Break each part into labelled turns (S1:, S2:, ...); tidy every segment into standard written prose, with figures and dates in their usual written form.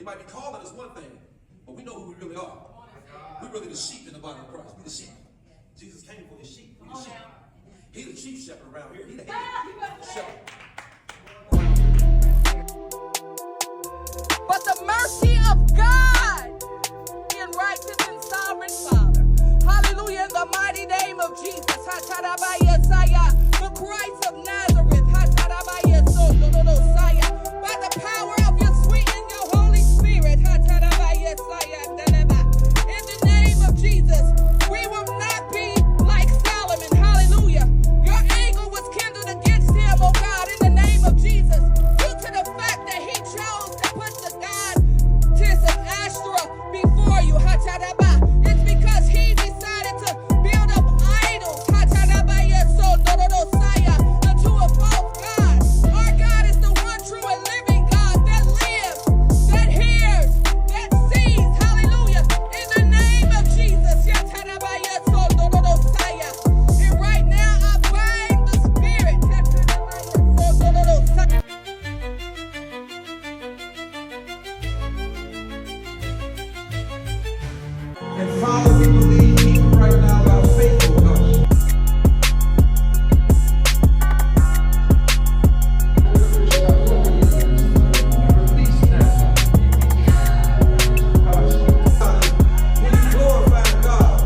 S1: They might be calling us one thing, but we know who we really are. We're really the sheep in the body of Christ. We the sheep. Jesus came for his sheep. We the sheep. He the chief shepherd around here. He the head shepherd.
S2: But the mercy of God, being righteous and sovereign Father. Hallelujah, in the mighty name of Jesus. The Christ of Nazareth. By the power of your sweet and your Holy Spirit. In the name of Jesus, we will not be like Solomon. Hallelujah. Your anger was kindled against him, oh God, in the name of Jesus. Due to the fact that he chose to put the goddess of Ashtoreth before you. It's because he decided to build up idols unto a false God. Our God is the one true and living God that lives, that hears, that sees. Hallelujah. In the name of Jesus. And right now I bind the spirit.
S1: And Father, we believe even right now by faith, oh God. Release now, God. We glorify God.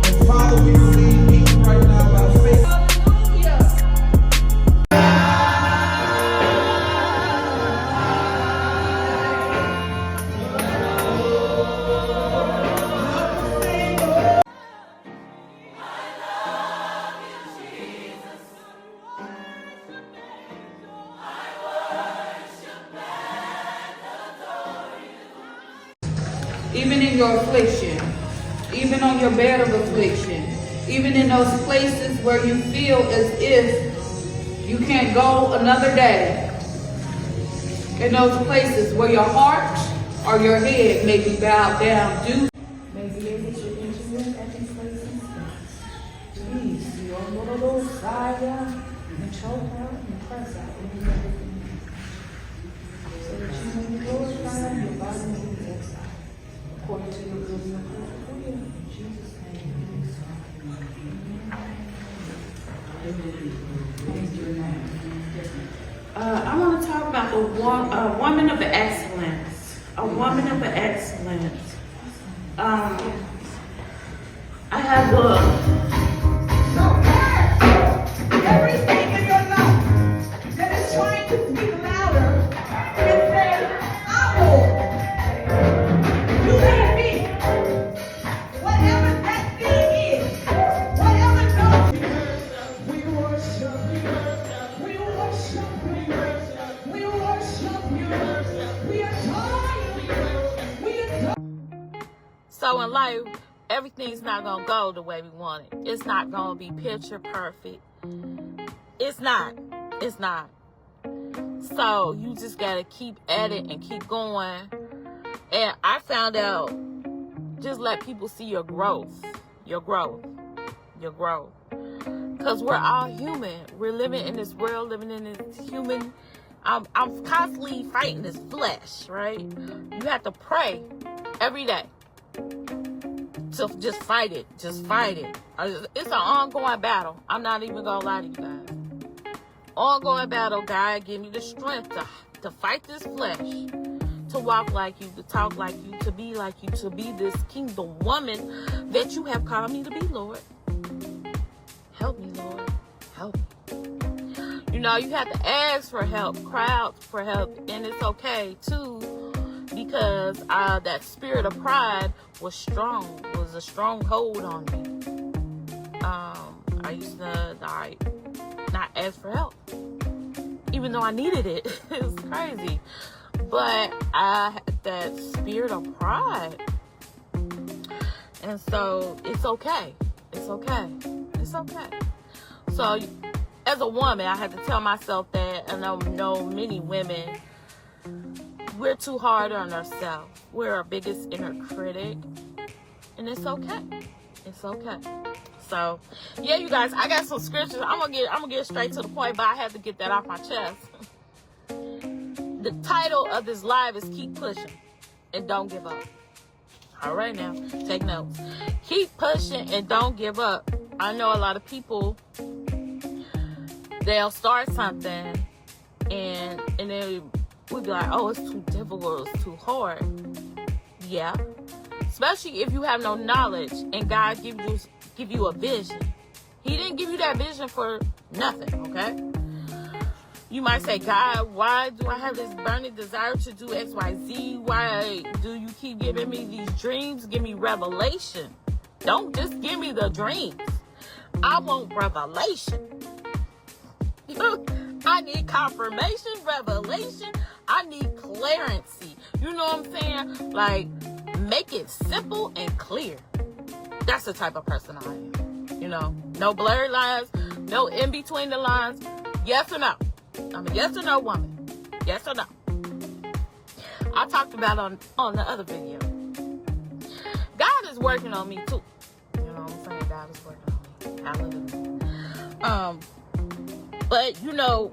S1: And Father, we believe even right now by faith.
S2: Hallelujah. Even in your affliction, even on your bed of affliction, even in those places where you feel as if you can't go another day, in those places where your heart or your head may be bowed down, do may be able to enter in at these places. Please, your little fire and choke out and press out everything. So that you may be glorified, your body may be exiled. According to your good and your perfect will, in Jesus' name.
S3: I want to talk about the woman of excellence. A woman of excellence. I have
S4: Everything in your life that is trying to speak louder and say, I will. You let me. Whatever that thing is, whatever knows you. We worship you. We worship you. We worship you. We adore you. We adore you.
S3: So in life, everything's not gonna go the way we want it. It's not gonna be picture perfect. It's not. It's not. So you just gotta keep at it and keep going. And I found out, just let people see your growth. Your growth. Your growth. Because we're all human. We're living in this world, living in this human. I'm constantly fighting this flesh, right? You have to pray every day. So just fight it. Just fight it. It's an ongoing battle. I'm not even going to lie to you guys. Ongoing battle. God, give me the strength to fight this flesh. To walk like you, to talk like you, to be like you, to be this kingdom woman that you have called me to be, Lord. Help me, Lord. Help me. You know, you have to ask for help, cry out for help, and it's okay, too, because that spirit of pride was strong, was a strong hold on me. I used to not ask for help, even though I needed it. It was crazy. But I had that spirit of pride. And so it's okay. It's okay. It's okay. So as a woman, I had to tell myself that, and I know many women, we're too hard on ourselves. We're our biggest inner critic. And it's okay. It's okay. So, yeah, you guys, I got some scriptures. I'm gonna get straight to the point, but I had to get that off my chest. The title of this live is Keep Pushing. and don't give up. All right, now, take notes. Keep pushing and don't give up. I know a lot of people, they'll start something and then we'll be like, oh, it's too difficult, it's too hard. Yeah. Especially if you have no knowledge and God give you a vision. He didn't give you that vision for nothing, okay? You might say, God, why do I have this burning desire to do X, Y, Z? Why do you keep giving me these dreams? Give me revelation. Don't just give me the dreams. I want revelation. I need confirmation, revelation. I need clarity. You know what I'm saying? Like, make it simple and clear. That's the type of person I am. You know, no blurred lines, no in between the lines. Yes or no? I'm a yes or no woman. Yes or no? I talked about on the other video. God is working on me too. You know what I'm saying? God is working on me. Hallelujah. But you know,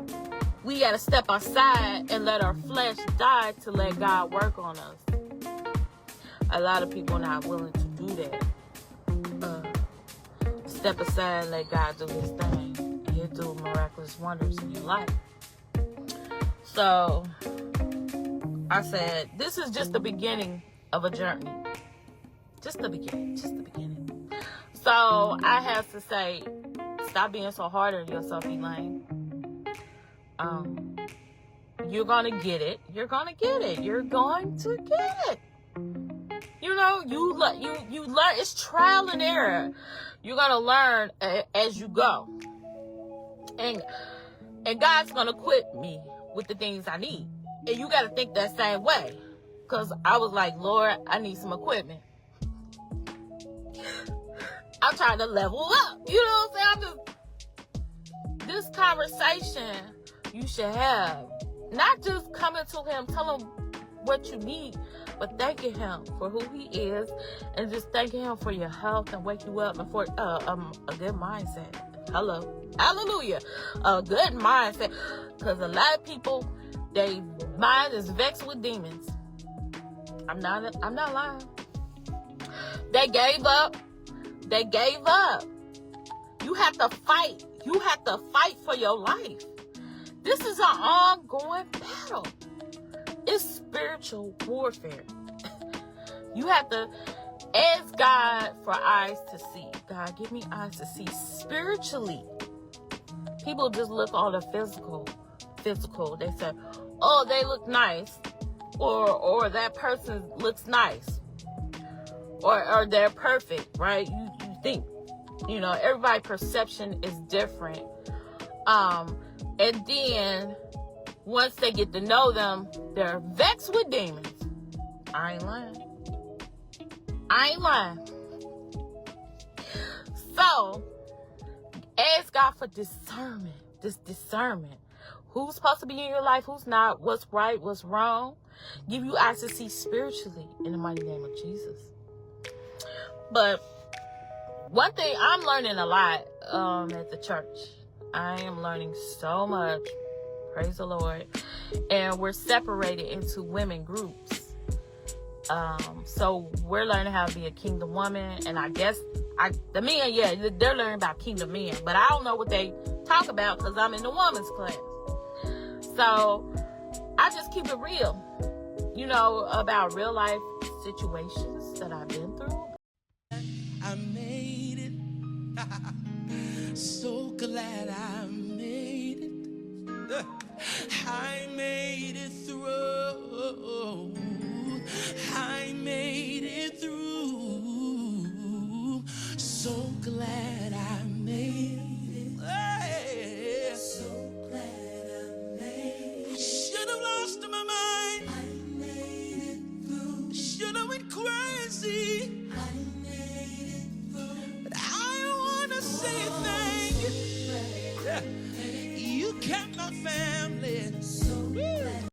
S3: we gotta step aside and let our flesh die to let God work on us. A lot of people not willing to do that. Step aside and let God do his thing. And he'll do miraculous wonders in your life. So, I said, this is just the beginning of a journey. Just the beginning. Just the beginning. So, I have to say, stop being so hard on yourself, Elaine. You're gonna get it. You're gonna get it. You're going to get it. You know, you learn. It's trial and error. You're gonna learn as you go, and God's gonna equip me with the things I need. And you gotta think that same way, cause I was like, Lord, I need some equipment. I'm trying to level up. You know what I'm saying? This conversation you should have. Not just coming to him, tell him what you need, but thanking him for who he is, and just thanking him for your health and wake you up and for a good mindset. Hello. Hallelujah. A good mindset. Because a lot of people, their mind is vexed with demons. I'm not lying. They gave up. You have to fight. You have to fight for your life. This is an ongoing battle. It's spiritual warfare. You have to ask God for eyes to see. God, give me eyes to see spiritually. People just look on the physical. They say, oh, they look nice. Or that person looks nice. Or they're perfect, right? You think, you know, everybody's perception is different. And then once they get to know them, they're vexed with demons. I ain't lying. So, ask God for discernment. This discernment. Who's supposed to be in your life, who's not, what's right, what's wrong. Give you eyes to see spiritually in the mighty name of Jesus. But one thing, I'm learning a lot at the church. I am learning so much. Praise the Lord. And we're separated into women groups. So we're learning how to be a kingdom woman. And I guess the men, yeah, they're learning about kingdom men. But I don't know what they talk about because I'm in the women's class. So I just keep it real. You know, about real life situations that I've been through.
S5: I made it. So glad I made it. I made it.